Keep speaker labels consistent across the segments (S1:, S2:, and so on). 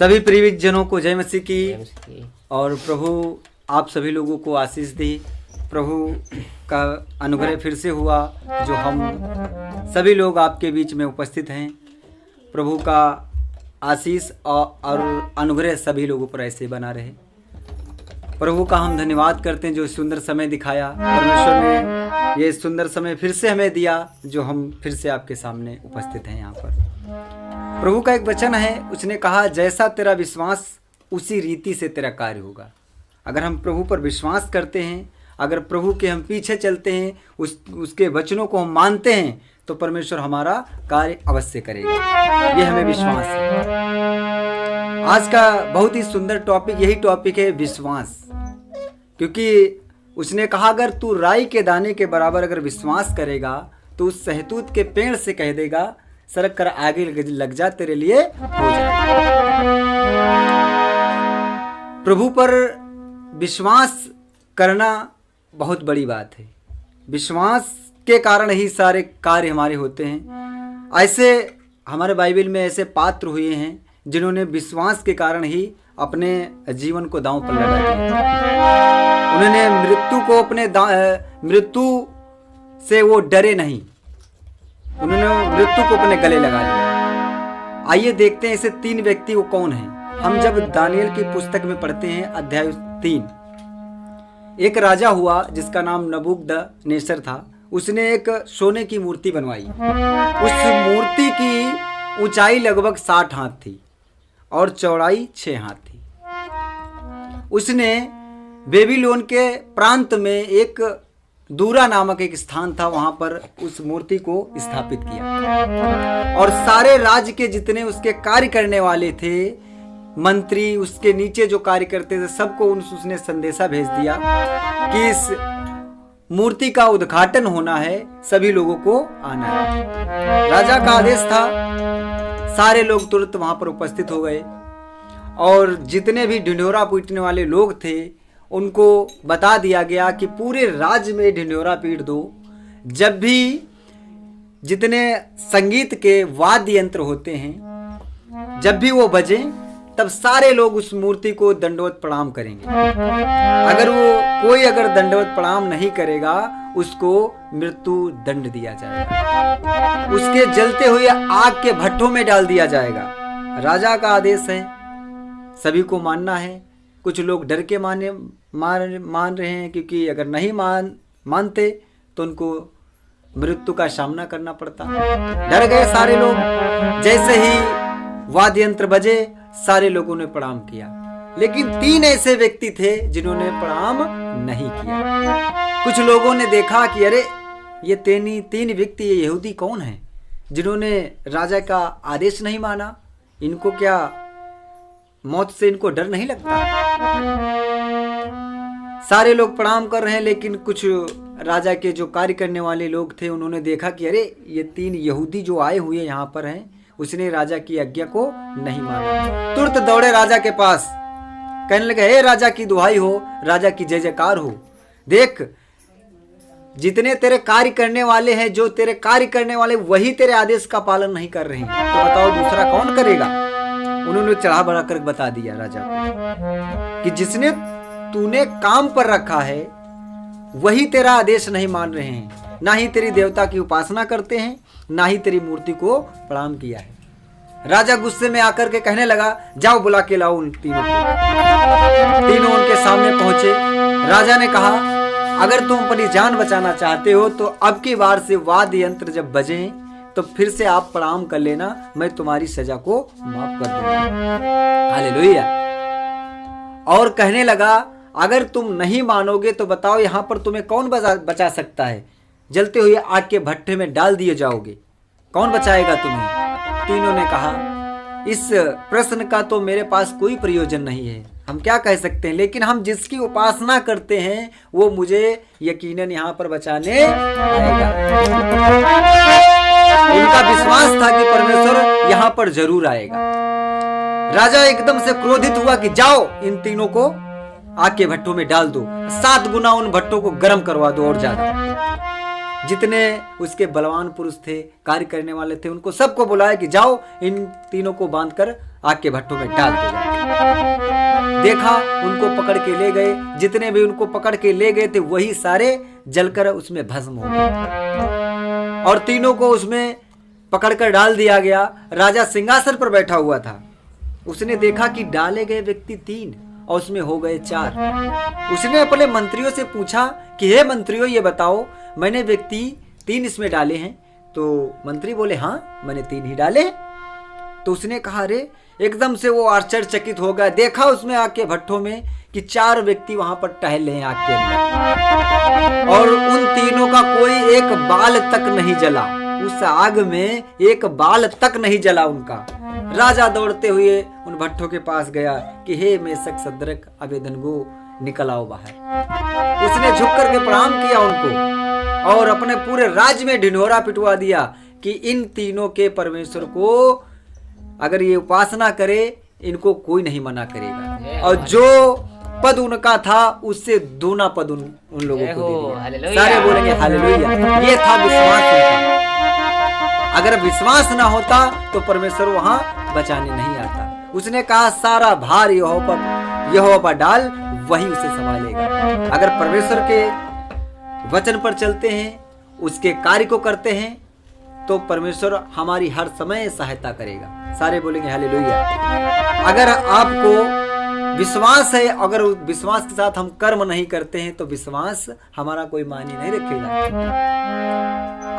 S1: सभी प्रिय जनों को जय मसीह की। और प्रभु आप सभी लोगों को आशीष दे। प्रभु का अनुग्रह फिर से हुआ जो हम सभी लोग आपके बीच में उपस्थित हैं। प्रभु का आशीष और अनुग्रह सभी लोगों पर ऐसे बना रहे। प्रभु का हम धन्यवाद करते हैं जो सुंदर समय दिखाया। परमेश्वर ने ये सुंदर समय फिर से हमें दिया जो हम फिर से आपके सामने उपस्थित हैं यहाँ पर। प्रभु का एक वचन है, उसने कहा जैसा तेरा विश्वास उसी रीति से तेरा कार्य होगा। अगर हम प्रभु पर विश्वास करते हैं, अगर प्रभु के हम पीछे चलते हैं, उसके वचनों को हम मानते हैं तो परमेश्वर हमारा कार्य अवश्य करेगा। ये हमें विश्वास है। आज का बहुत ही सुंदर टॉपिक यही टॉपिक है, विश्वास। क्योंकि उसने कहा अगर तू राई के दाने के बराबर अगर विश्वास करेगा तो उस सहतूत के पेड़ से कह देगा सरक कर आगे लग जा, तेरे लिए हो जाएगा। प्रभु पर विश्वास करना बहुत बड़ी बात है। विश्वास के कारण ही सारे कार्य हमारे होते हैं। ऐसे हमारे बाइबल में ऐसे पात्र हुए हैं जिन्होंने विश्वास के कारण ही अपने जीवन को दांव पर लगा दिया। उन्होंने मृत्यु को मृत्यु से वो डरे नहीं, उन्होंने मृत्यु को अपने गले लगा लिया। आइए देखते हैं ऐसे 3 व्यक्ति वो कौन हैं। हम जब दानियल की पुस्तक में पढ़ते हैं अध्याय 3, एक राजा हुआ जिसका नाम नबूकदनेस्सर था। उसने एक सोने की मूर्ति बनवाई। उस मूर्ति की ऊंचाई लगभग 60 हाथ थी और चौड़ाई 6 हाथ थी। उसने बेबीलोन के प्रांत में एक दूरा नामक एक स्थान था, वहां पर उस मूर्ति को स्थापित किया। और सारे राज्य के जितने उसके कार्य करने वाले थे, मंत्री, उसके नीचे जो कार्य करते थे, सबको उसने संदेशा भेज दिया कि इस मूर्ति का उद्घाटन होना है, सभी लोगों को आना है। राजा का आदेश था। सारे लोग तुरंत वहां पर उपस्थित हो गए और जितने भी ढिंढोरा पीटने वाले लोग थे उनको बता दिया गया कि पूरे राज्य में ढिंढोरा पीट दो। जब भी जितने संगीत के वाद्य यंत्र होते हैं, जब भी वो बजे तब सारे लोग उस मूर्ति को दंडवत प्रणाम करेंगे। अगर कोई दंडवत प्रणाम नहीं करेगा उसको मृत्यु दंड दिया जाएगा, उसके जलते हुए आग के भट्ठों में डाल दिया जाएगा। राजा का आदेश है, सभी को मानना है। कुछ लोग डर के मान रहे हैं क्योंकि अगर नहीं मानते तो उनको मृत्यु का सामना करना पड़ता। डर गए सारे लोग। जैसे ही वाद्य यंत्र बजे सारे लोगों ने प्रणाम किया, लेकिन 3 ऐसे व्यक्ति थे जिन्होंने प्रणाम नहीं किया। कुछ लोगों ने देखा कि अरे ये 3 व्यक्ति, ये यहूदी कौन हैं जिन्होंने राजा का आदेश नहीं माना? इनको क्या मौत से इनको डर नहीं लगता? सारे लोग प्रणाम कर रहे हैं, लेकिन कुछ राजा के जो कार्य करने वाले लोग थे उन्होंने देखा कि अरे ये 3 यहूदी जो आए हुए यहाँ पर हैं, उसने राजा की आज्ञा को नहीं माना। तुरंत दौड़े राजा के पास, कहने लगे हे राजा की दुहाई हो, राजा की जय जयकार हो। देख जितने तेरे कार्य करने वाले हैं, जो तेरे कार्य करने वाले वही तेरे आदेश का पालन नहीं कर रहे हैं, तो बताओ दूसरा कौन करेगा? उन्होंने चढ़ा बढ़ा कर बता दिया राजा को कि जिसने तूने काम पर रखा है वही तेरा आदेश नहीं मान रहे हैं, ना ही तेरी देवता की उपासना करते हैं, ना ही तेरी मूर्ति को प्रणाम किया है। राजा गुस्से में आकर के कहने लगा जाओ बुला के लाओ उन तीनों को। तीनों उनके सामने पहुंचे। राजा ने कहा अगर तुम अपनी जान बचाना चाहते हो तो अब की बार से वाद्य यंत्र जब बजे तो फिर से आप प्रणाम कर लेना, मैं तुम्हारी सजा को माफ कर दूंगा। हालेलुया। और कहने लगा अगर तुम नहीं मानोगे तो बताओ यहाँ पर तुम्हें कौन बचा सकता है? जलते हुए आग के भट्टे में डाल दिए जाओगे, कौन बचाएगा तुम्हें? तीनों ने कहा इस प्रश्न का तो मेरे पास कोई प्रयोजन नहीं है, हम क्या कह सकते हैं, लेकिन हम जिसकी उपासना करते हैं वो मुझे यकीनन यहाँ पर बचाने आएगा। उनका विश्वास था कि परमेश्वर यहाँ पर जरूर आएगा। राजा एकदम से क्रोधित हुआ कि जाओ इन तीनों को आग के भट्टों में डाल दो, 7 गुना उन भट्टों को गर्म करवा दो और ज्यादा। जितने उसके बलवान पुरुष थे, कार्य करने वाले थे, उनको सबको बुलाया कि जाओ इन तीनों को बांधकर आग के भट्टों में डाल दो। देखा, उनको पकड़ के ले गए, जितने भी उनको पकड़ के ले गए थे वही सारे जलकर उसमें भस्म हो गए और तीनों को उसमें पकड़कर डाल दिया गया। राजा सिंहासन पर बैठा हुआ था, उसने देखा कि डाले गए व्यक्ति 3 और उसमें हो गए 4। उसने अपने मंत्रियों से पूछा कि हे मंत्रियों, ये बताओ मैंने व्यक्ति 3 इसमें डाले हैं? तो मंत्री बोले हाँ मैंने 3 ही डाले हैं। तो उसने कहा अरे, एकदम से वो आश्चर्यचकित हो गया। देखा उसमें आग के भट्टों में कि 4 व्यक्ति वहां पर टहल रहे हैं आग के अंदर और उन तीनों का कोई एक बाल तक नहीं जला। उस आग में एक बाल तक नहीं जला उनका। राजा दौड़ते हुए उन भट्टों के पास गया कि हे मेषक, शद्रक, अबेदनगो, निकल आओ बाहर। उसने झुक करके प्रणाम किया उनको और अपने पूरे राज्य में ढिंढोरा पिटवा दिया कि इन तीनों के परमेश्वर को अगर ये उपासना करे, इनको कोई नहीं मना करेगा और जो पद उनका था उससे दूना पद उन लोगों को दे दिया। सारे बोलेंगे हालेलुया। ये था विश्वास उनका। अगर विश्वास ना होता तो परमेश्वर वहां बचाने नहीं आता। उसने कहा सारा भार यहोवा पर डाल, वही उसे संभालेगा। अगर परमेश्वर के वचन पर चलते हैं, उसके कार्य को करते हैं, तो परमेश्वर हमारी हर समय सहायता करेगा। सारे बोलेंगे हालेलुया। अगर आपको विश्वास है, अगर विश्वास के साथ हम कर्म नहीं करते हैं तो विश्वास हमारा कोई मायने नहीं रखेगा।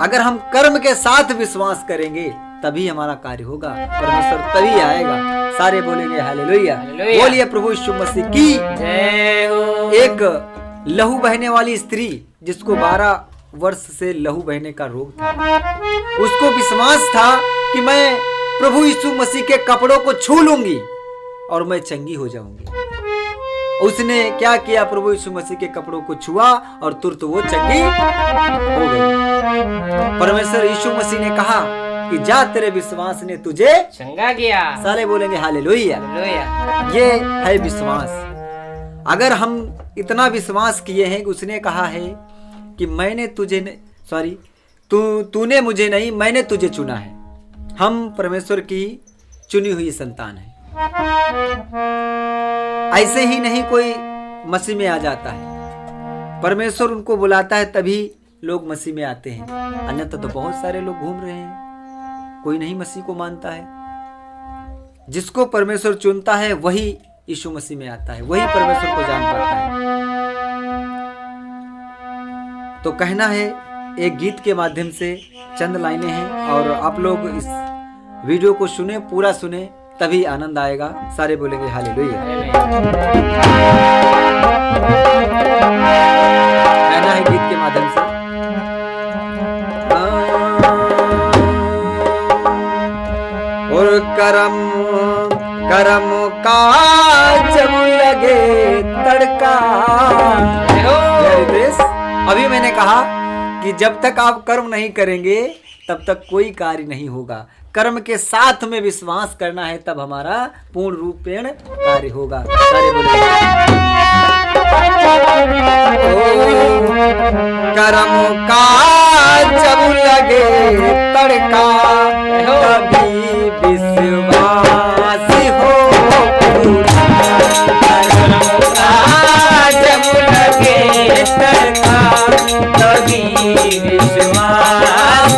S1: अगर हम कर्म के साथ विश्वास करेंगे तभी हमारा कार्य होगा, परमेश्वर तभी आएगा। सारे बोलेंगे हालेलुया। बोलिए प्रभु यीशु मसीह की जय हो। एक लहू बहने वाली स्त्री जिसको 12 वर्ष से लहू बहने का रोग था, उसको विश्वास था कि मैं प्रभु यीशु मसीह के कपड़ों को छू लूंगी और मैं चंगी हो जाऊंगी। उसने क्या किया, प्रभु यीशु मसीह के कपड़ों को छुआ और तुरंत वो चंगी हो गई। परमेश्वर यीशु मसीह ने कहा कि जा, तेरे विश्वास ने तुझे चंगा किया। सारे बोलेंगे हालेलुया। ये है विश्वास। अगर हम इतना विश्वास किए हैं कि उसने कहा है कि मैंने तुझे तूने मुझे नहीं, मैंने तुझे चुना है। हम परमेश्वर की चुनी हुई संतान है। ऐसे ही नहीं कोई मसीह में आ जाता है, परमेश्वर उनको बुलाता है तभी लोग मसीह में आते हैं। अन्यथा तो बहुत सारे लोग घूम रहे हैं, कोई नहीं मसीह को मानता है। जिसको परमेश्वर चुनता है वही यीशु मसीह में आता है, वही परमेश्वर को जान पाता है। तो कहना है एक गीत के माध्यम से चंद लाइनें हैं और आप लोग इस वीडियो को सुने, पूरा सुने, तभी आनंद आएगा। सारे बोलेंगे हालेलुया। कहना है गीत के माध्यम से, और करम का जब लगे तड़का। अभी मैंने कहा कि जब तक आप कर्म नहीं करेंगे तब तक कोई कार्य नहीं होगा। कर्म के साथ में विश्वास करना है, तब हमारा पूर्ण रूपेण कार्य होगा। सारे बोले कर्म का जब लगे तड़का, तभी विश्वास हो पूरा। कर्म का जब लगे तड़का, तभी विश्वास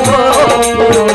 S1: हो पूरा।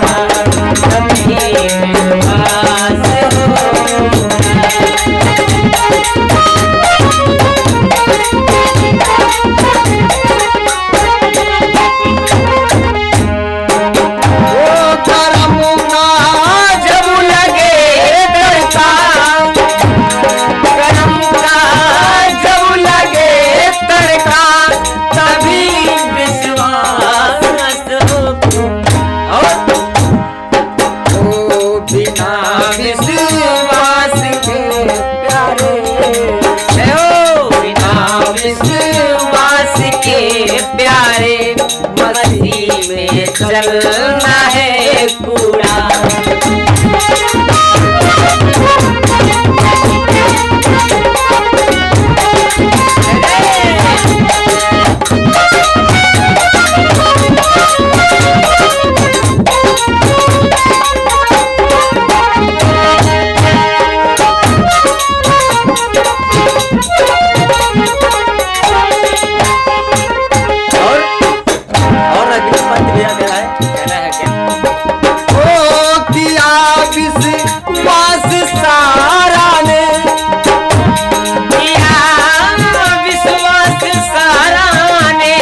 S2: नदी में चलना है कूड़ा।
S1: और अगला पंक्ति दिया गया है,
S2: कहना है क्या?
S1: ओ किया विश्वास सारा ने,
S2: किया विश्वास सारा ने,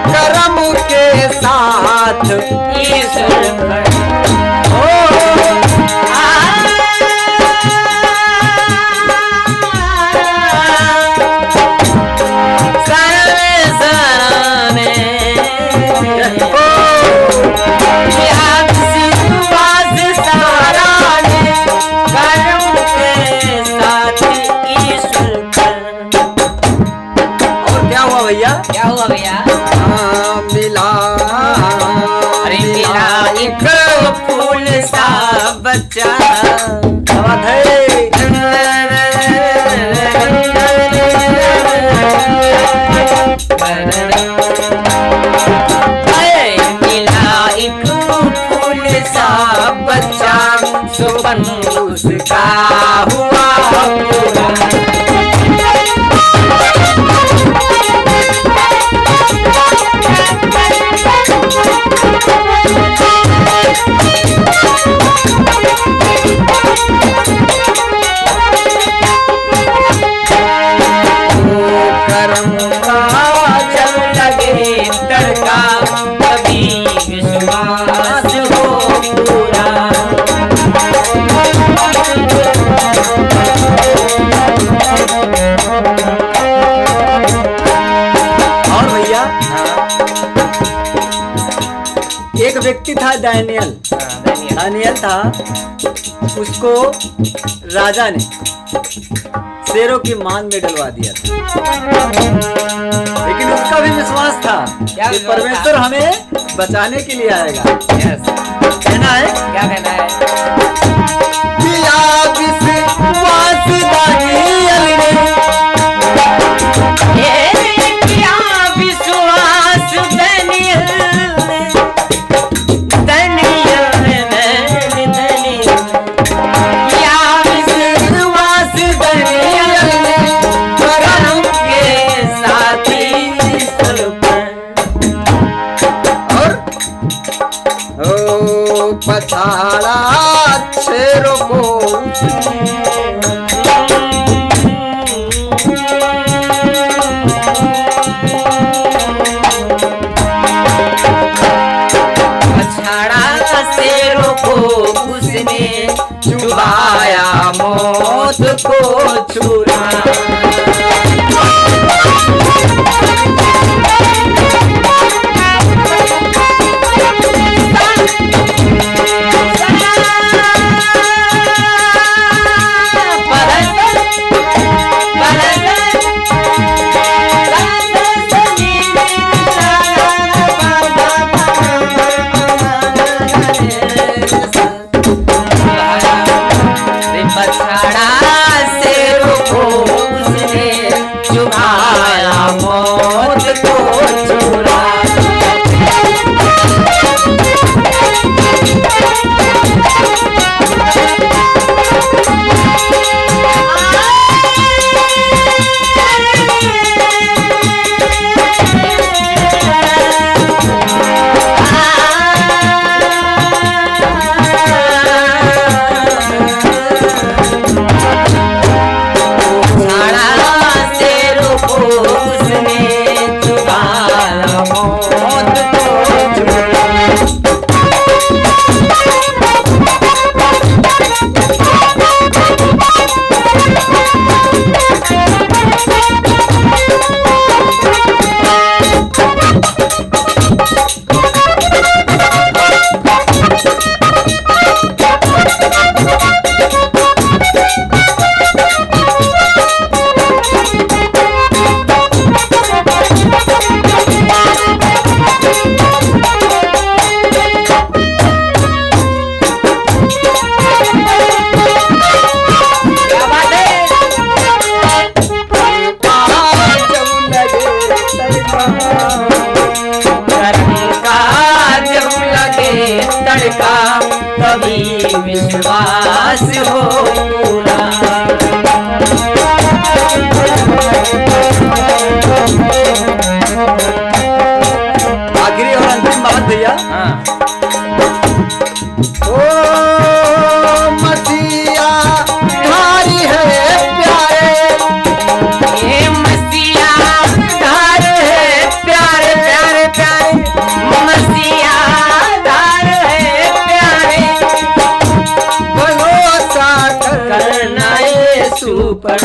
S1: कर्म के साथ
S2: ईश्वर पर
S1: भैया
S2: क्या हुआ भैया?
S1: मिला,
S2: अरे मिला एक फूल सा बच्चा,
S1: बात
S2: है। मिला एक फूल सा बच्चा, सुपन उसका हुआ पूरा। तड़का कभी विश्वास हो पूरा।
S1: और भैया एक व्यक्ति था दानियल, दानियल था, उसको राजा ने शेरों की मांग में डलवा दिया था, लेकिन उसका भी विश्वास था कि परमेश्वर हमें बचाने के लिए आएगा। कहना है,
S2: क्या कहना है?
S1: किया विश्वास दानियल ने,
S2: किया विश्वास दानियल ने, दानियल ने, किया विश्वास दानियल ने, कर्म के साथ ईश्वर पर।
S1: और ओ पछाड़ा शेरों को
S2: पछाड़ा शेरों को उसने चुबाया मौत को छुरा। पछाड़ा से तड़का तभी विश्वास हो पूरा।
S1: आखिरी और अंतिम बात भैया।
S2: हाँ
S1: ओ मसीहा धारी है प्यारे,
S2: ये मसीहा धार है प्यारे प्यारे प्यारे, मसीहा धार है प्यारे,
S1: भरोसा
S2: करना यीशु पर।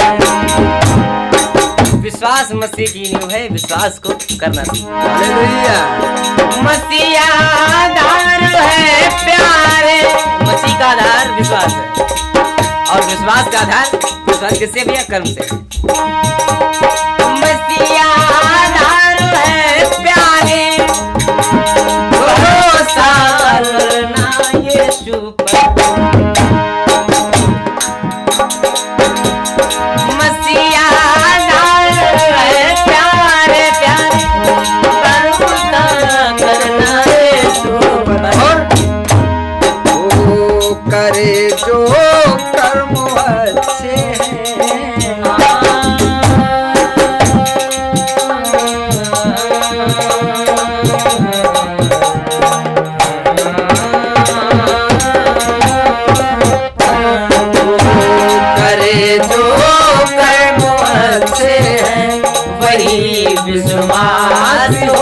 S2: विश्वास मसीह की नींव है, विश्वास को करना चाहिए।
S1: हालेलुया।
S2: मसीहा धार है प्यारे, मसीह का आधार विश्वास है, और विश्वास का आधार विश्वास किससे भैया? कर्म से। मसीहा धार है प्यारे, भरोसा करना यीशु पर। मसीहा धार है प्यारे प्यारे, भरोसा करना यीशु पर।
S1: ओ करे जो कर्म अच्छे हैं,
S2: करे जो कर्म अच्छे हैं, वही विश्वास हो।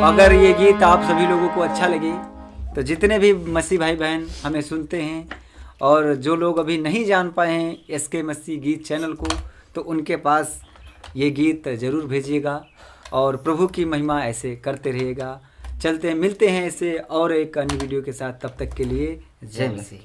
S1: अगर ये गीत आप सभी लोगों को अच्छा लगे तो जितने भी मसीह भाई बहन हमें सुनते हैं और जो लोग अभी नहीं जान पाए हैं एसके मसीह गीत चैनल को, तो उनके पास ये गीत ज़रूर भेजिएगा और प्रभु की महिमा ऐसे करते रहिएगा। चलते मिलते हैं ऐसे और एक अन्य वीडियो के साथ, तब तक के लिए जय मसीह।